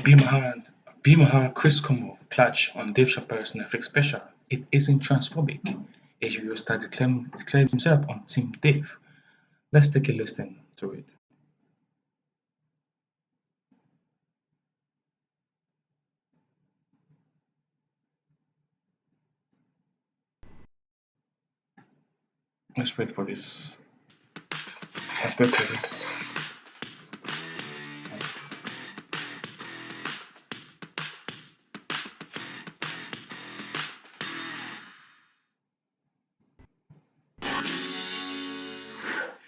B. Maher, B. Maher, Chris Cuomo clutch on Dave Chappelle's Netflix special. It isn't transphobic. HBO star declared himself on Team Dave. Let's take a listen to it. Let's wait for this. Let's wait for this.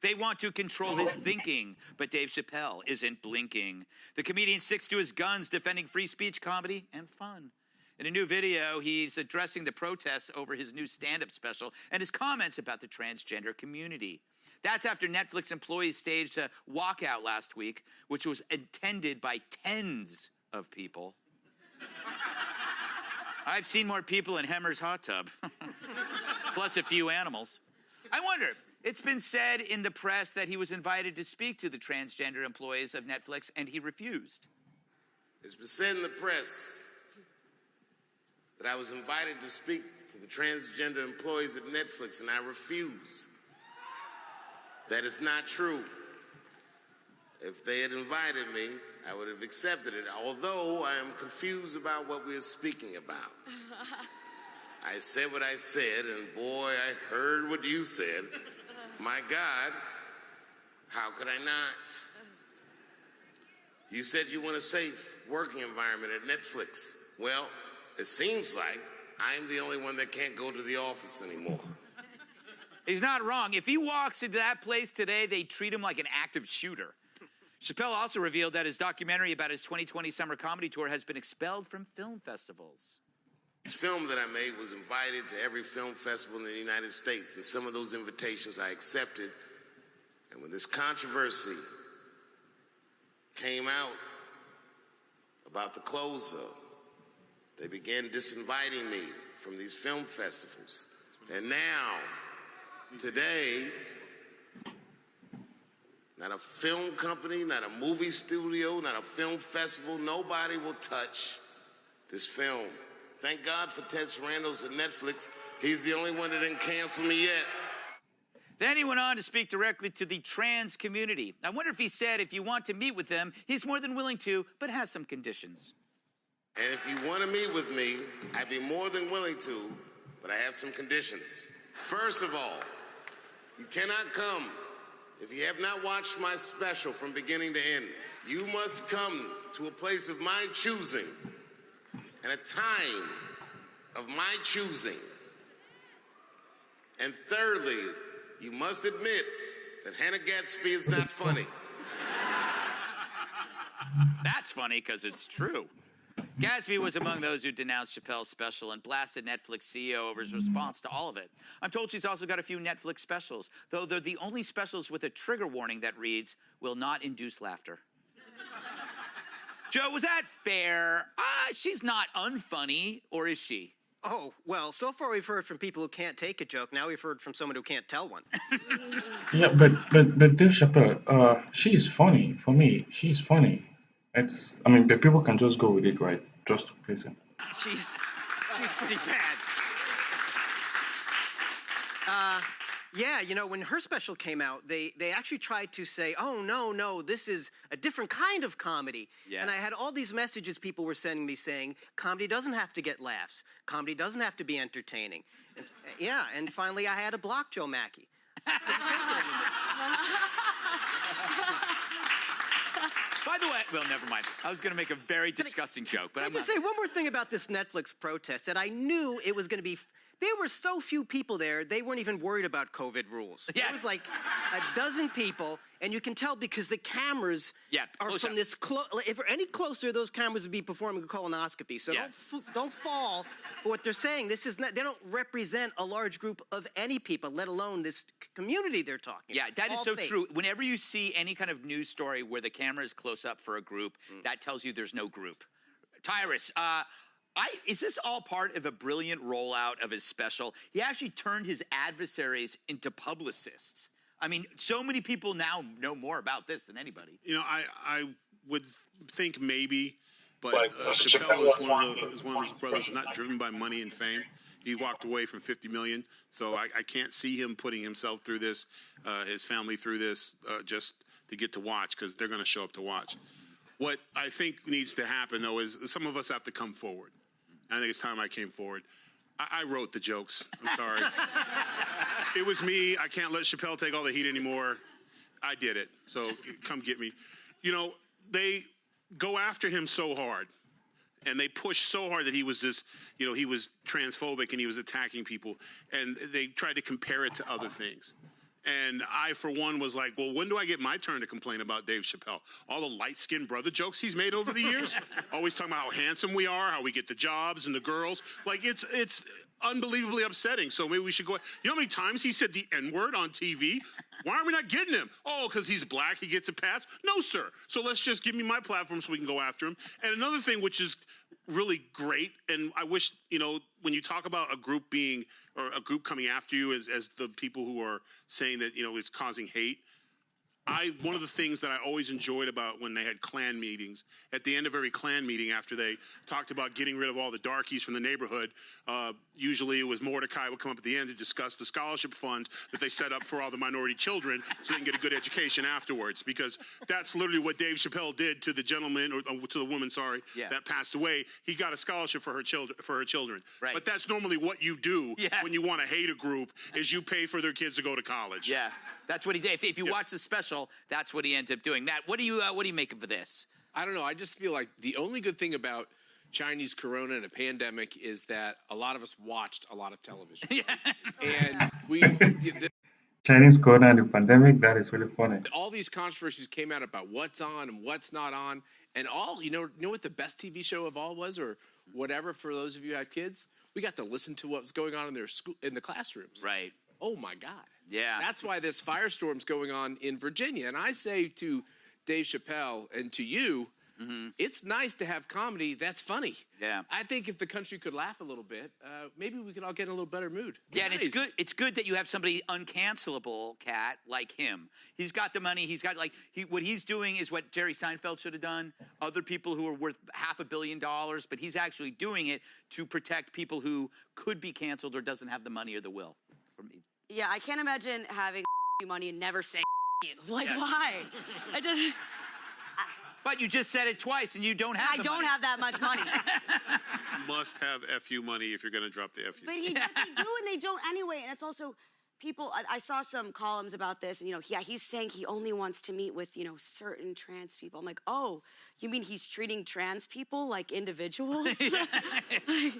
They want to control his thinking, but Dave Chappelle isn't blinking. The comedian sticks to his guns, defending free speech, comedy, and fun. In a new video, he's addressing the protests over his new stand-up special and his comments about the transgender community. That's after Netflix employees staged a walkout last week, which was attended by tens of people. I've seen more people in Hemmer's hot tub, plus a few animals. I wonder, it's been said in the press that he was invited to speak to the transgender employees of Netflix, and he refused. It's been said in the press that I was invited to speak to the transgender employees at Netflix, and I refused. That is not true. If they had invited me, I would have accepted it, although I am confused about what we are speaking about. I said what I said, and boy, I heard what you said. My God, how could I not? You said you want a safe working environment at Netflix. Well, it seems like I'm the only one that can't go to the office anymore. He's not wrong. If he walks into that place today, they treat him like an active shooter. Chappelle also revealed that his documentary about his 2020 summer comedy tour has been expelled from film festivals. This film that I made was invited to every film festival in the United States, and some of those invitations I accepted. And when this controversy came out about the closer, they began disinviting me from these film festivals. And now, today, not a film company, not a movie studio, not a film festival, nobody will touch this film. Thank God for Ted Sarandos at Netflix. He's the only one that didn't cancel me yet. Then he went on to speak directly to the trans community. I wonder if he said if you want to meet with them, he's more than willing to, but has some conditions. And if you want to meet with me, I'd be more than willing to, but I have some conditions. First of all, you cannot come if you have not watched my special from beginning to end. You must come to a place of my choosing and a time of my choosing. And thirdly, you must admit that Hannah Gadsby is not funny. That's funny because it's true. Gadsby was among those who denounced Chappelle's special and blasted Netflix CEO over his response to all of it. I'm told she's also got a few Netflix specials, though they're the only specials with a trigger warning that reads, "will not induce laughter." Joe, was that fair? She's not unfunny, or is she? Oh, well, so far we've heard from people who can't take a joke. Now we've heard from someone who can't tell one. Yeah, but Dave Chappelle, she's funny. For me, she's funny. But people can just go with it, right? Just to please him. She's pretty bad. Yeah, you know, when her special came out, they actually tried to say, oh, no, this is a different kind of comedy. Yes. And I had all these messages people were sending me saying, comedy doesn't have to get laughs. Comedy doesn't have to be entertaining. And, and finally I had to block Joe Mackey. By the way, well, never mind. I was going to make a very disgusting joke, but I I'm just not. say one more thing about this Netflix protest that I knew it was going to be. There were so few people there, they weren't even worried about COVID rules. Yes. There was like a dozen people, and you can tell because the cameras are close from up. this close. If we're any closer, those cameras would be performing a colonoscopy. So Yeah. don't fall for what they're saying. This is not. They don't represent a large group of any people, let alone this community they're talking. Yeah, that is All so fake. true. Whenever you see any kind of news story where the camera is close up for a group, that tells you there's no group. Tyrus, is this all part of a brilliant rollout of his special? He actually turned his adversaries into publicists. I mean, so many people now know more about this than anybody. You know, I would think maybe, But Chappelle is one of those brothers not driven by money and fame. He walked away from $50 million, so I can't see him putting himself through this, his family through this, just to get to watch, because they're going to show up to watch. What I think needs to happen, though, is some of us have to come forward. I think it's time I came forward. I wrote the jokes. I'm sorry. It was me. I can't let Chappelle take all the heat anymore. I did it. So come get me. You know, they go after him so hard, and they push so hard that he was this, you know, he was transphobic and he was attacking people, and they tried to compare it to other things. And I, for one, was like, well, when do I get my turn to complain about Dave Chappelle? All the light-skinned brother jokes he's made over the years, always talking about how handsome we are, how we get the jobs and the girls. Like, it's unbelievably upsetting. So maybe we should go. You know how many times he said the N-word on TV? Why are we not getting him? Oh, because he's black, he gets a pass? No, sir. So let's just give me my platform so we can go after him. And another thing, which is really great, and I wish, you know, when you talk about a group being, or a group coming after you as the people who are saying that, you know, it's causing hate, one of the things that I always enjoyed about when they had Klan meetings, at the end of every Klan meeting, after they talked about getting rid of all the darkies from the neighborhood, usually it was Mordecai would come up at the end to discuss the scholarship funds that they set up for all the minority children so they can get a good education afterwards. Because that's literally what Dave Chappelle did to the gentleman, or to the woman, that passed away. He got a scholarship for her children. Right. But that's normally what you do when you want to hate a group, is you pay for their kids to go to college. Yeah. That's what he did. If you watch the special, that's what he ends up doing. Matt, what do you make of this? I don't know. I just feel like the only good thing about Chinese corona and a pandemic is that a lot of us watched a lot of television. And Chinese corona and the pandemic, that is really funny. all these controversies came out about what's on and what's not on, and all you know what the best TV show of all was, or whatever, for those of you who have kids, we got to listen to what was going on in their school, in the classrooms. Right. Oh my God. Yeah. That's why this firestorm's going on in Virginia. And I say to Dave Chappelle and to you, it's nice to have comedy that's funny. Yeah. I think if the country could laugh a little bit, maybe we could all get in a little better mood. Yeah, and it's good. It's good that you have somebody uncancelable, Kat, like him. He's got the money. He's got what he's doing is what Jerry Seinfeld should have done. Other people who are worth $500 million, but he's actually doing it to protect people who could be canceled or doesn't have the money or the will. Yeah, I can't imagine having money and never saying like, why? I just. But you just said it twice, and you don't have. I don't have that much money. You must have FU money if you're going to drop the FU. But they do, and they don't anyway. And it's also people. I saw some columns about this, and he's saying he only wants to meet with certain trans people. I'm like, oh, you mean he's treating trans people like individuals? Like,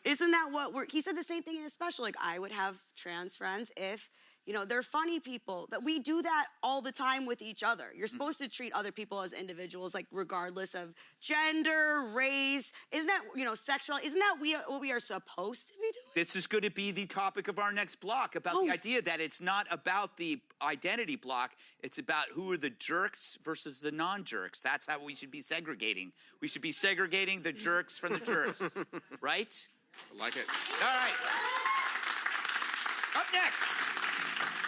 isn't that what he said the same thing in his special? Like, I would have trans friends if. They're funny people. That we do that all the time with each other. You're supposed to treat other people as individuals, like regardless of gender, race. Isn't that, sexual? Isn't that what we are supposed to be doing? This is going to be the topic of our next block, about the idea that it's not about the identity block. It's about who are the jerks versus the non-jerks. That's how we should be segregating. We should be segregating the jerks from the jerks. Right? I like it. All right. Up next.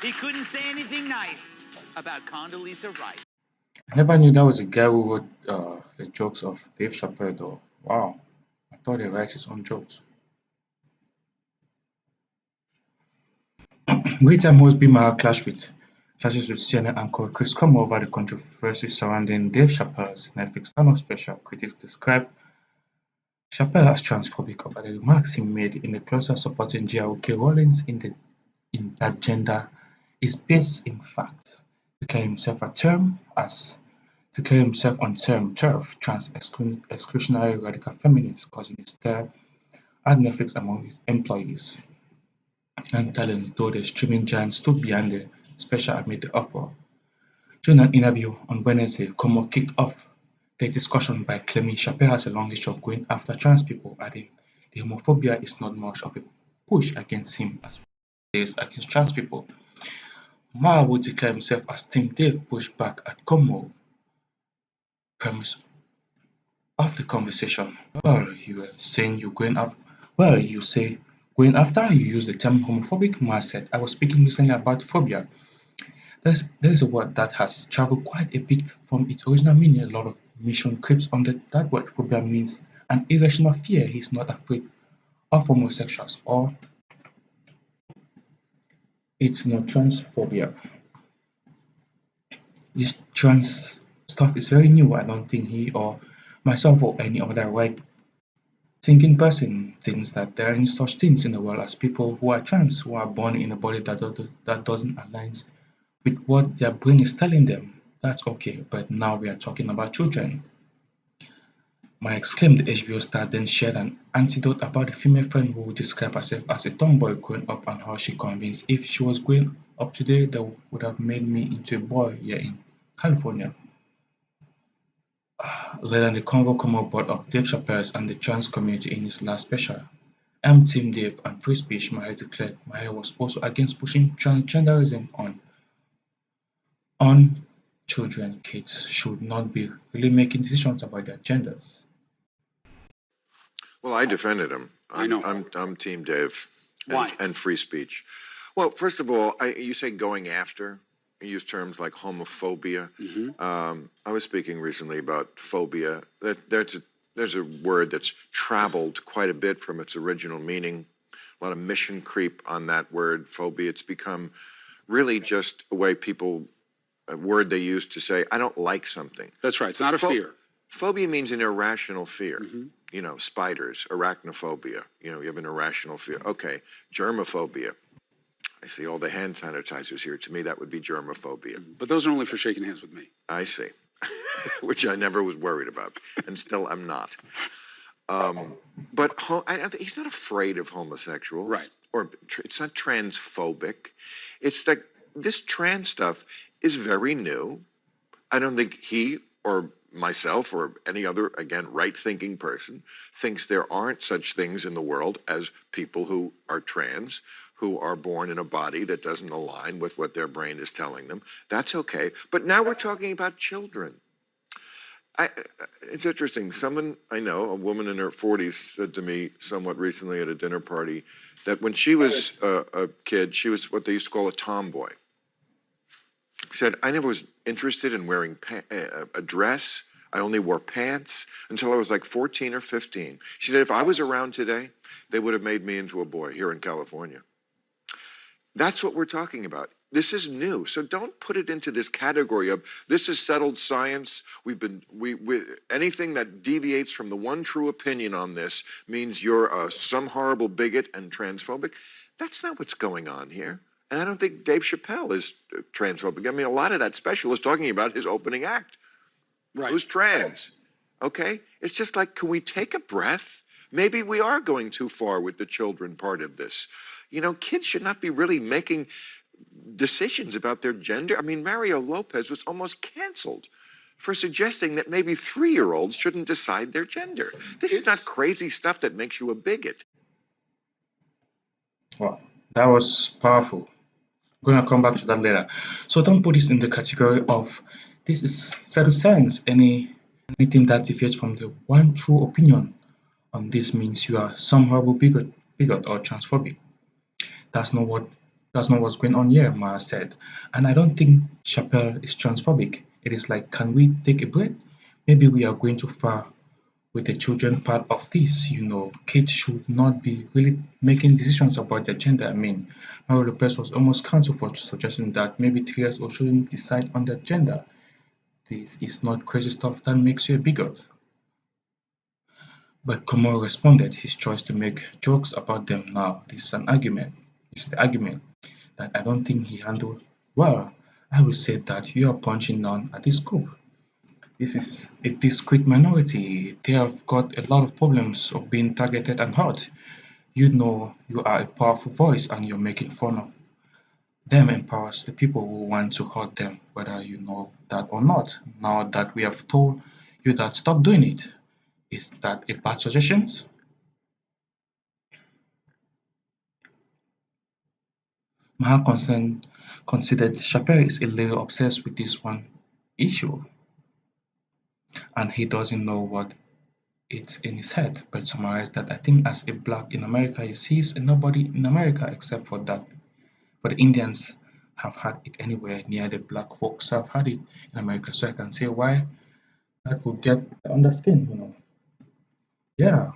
He couldn't say anything nice about Condoleezza Rice. I never knew that was a guy who wrote the jokes of Dave Chappelle, though. Wow. I thought he writes his own jokes. Great time host Maher clashes with CNN anchor Chris Cuomo over the controversy surrounding Dave Chappelle's Netflix stand-up special. Critics describe Chappelle as transphobic over the remarks he made in the closer supporting J.R.K. Rowling in that gender is based in fact. Declaring himself on term turf, trans exclusionary radical feminist, causing a stir at Netflix among its employees and talent, though the streaming giant stood behind the special amid the uproar. During an interview on Wednesday, Cuomo kicked off the discussion by claiming Chappelle has a long history of going after trans people, adding the homophobia is not much of a push against him as it is against trans people. Maher would declare himself as Team Dave pushed back at Cuomo premise of the conversation. Well, you were saying you're going up. Well, you say going after, you use the term homophobic. Maher said, I was speaking recently about phobia. There is a word that has traveled quite a bit from its original meaning. A lot of mission creeps under that word. Phobia means an irrational fear. He's not afraid of homosexuals, or it's not transphobia. This trans stuff is very new. I don't think he or myself or any other right thinking person thinks that there are any such things in the world as people who are trans, who are born in a body that doesn't align with what their brain is telling them. That's okay, but now we are talking about children. My exclaimed HBO star then shared an anecdote about a female friend who described herself as a tomboy growing up and how she convinced if she was growing up today that would have made me into a boy here in California. Later in the convo Cuomo brought up Dave Chappelle and the trans community in his last special. I'm Team Dave and free speech, Maher declared. Maher was also against pushing transgenderism on children. Kids should not be really making decisions about their genders. Well, I defended him. I know. I'm Team Dave. Why? And free speech. Well, first of all, you say going after. You use terms like homophobia. I was speaking recently about phobia. There's a word that's traveled quite a bit from its original meaning. A lot of mission creep on that word, phobia. It's become really just a way a word they use to say, I don't like something. That's right. It's not a fear. Phobia means an irrational fear. You know, spiders, arachnophobia. You know, you have an irrational fear. Okay, germophobia. I see all the hand sanitizers here. To me, that would be germophobia. But those are only for shaking hands with me. I see. Which I never was worried about, and still am not. But he's not afraid of homosexuals. Right. Or it's not transphobic. It's that this trans stuff is very new. I don't think he or myself or any other, again, right-thinking person thinks there aren't such things in the world as people who are trans, who are born in a body that doesn't align with what their brain is telling them. That's okay. But now we're talking about children. It's interesting. Someone I know, a woman in her 40s, said to me somewhat recently at a dinner party that when she was a kid, she was what they used to call a tomboy. She said, I never was interested in wearing a dress. I only wore pants until I was like 14 or 15. She said, if I was around today, they would have made me into a boy here in California. That's what we're talking about. This is new. So don't put it into this category of this is settled science. Anything that deviates from the one true opinion on this means you're some horrible bigot and transphobic. That's not what's going on here. And I don't think Dave Chappelle is transphobic. I mean, a lot of that special is talking about his opening act. Right. Who's trans? Okay? It's just like, can we take a breath? Maybe we are going too far with the children part of this. You know, kids should not be really making decisions about their gender. I mean, Mario Lopez was almost canceled for suggesting that maybe 3-year-olds shouldn't decide their gender. This is not crazy stuff that makes you a bigot. Wow, that was powerful. I'm gonna come back to that later. So don't put this in the category of this is settled science. Anything that deviates from the one true opinion on this means you are some horrible bigot or transphobic. That's not what's going on here, Ma said. And I don't think Chappelle is transphobic. It is like, can we take a break? Maybe we are going too far with the children part of this. You know, kids should not be really making decisions about their gender. I mean, Mario Lopez was almost cancelled for suggesting that maybe 3 years old shouldn't decide on their gender. This is not crazy stuff that makes you a bigot. But Cuomo responded his choice to make jokes about them now. This is an argument. This is the argument that I don't think he handled well. I would say that you are punching down at this group. This is a discrete minority. They have got a lot of problems of being targeted and hurt. You know you are a powerful voice and you're making fun of them empowers the people who want to hurt them, whether you know that or not. Now that we have told you that stop doing it, is that a bad suggestion? Maher considered Chappelle is a little obsessed with this one issue and he doesn't know what it's in his head, but summarized that I think as a black in America, he sees nobody in America except for that. For the Indians have had it anywhere near the black folks have had it in America. So I can say why that could get under skin, you know. Yeah,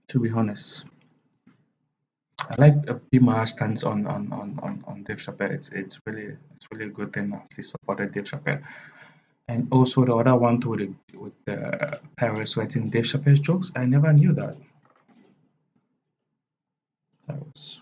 to be honest. I like Maher stance on Dave Chappelle. It's really a good thing that he supported Dave Chappelle. And also the other one too with the parents writing Dave Chappelle's jokes. I never knew that. That was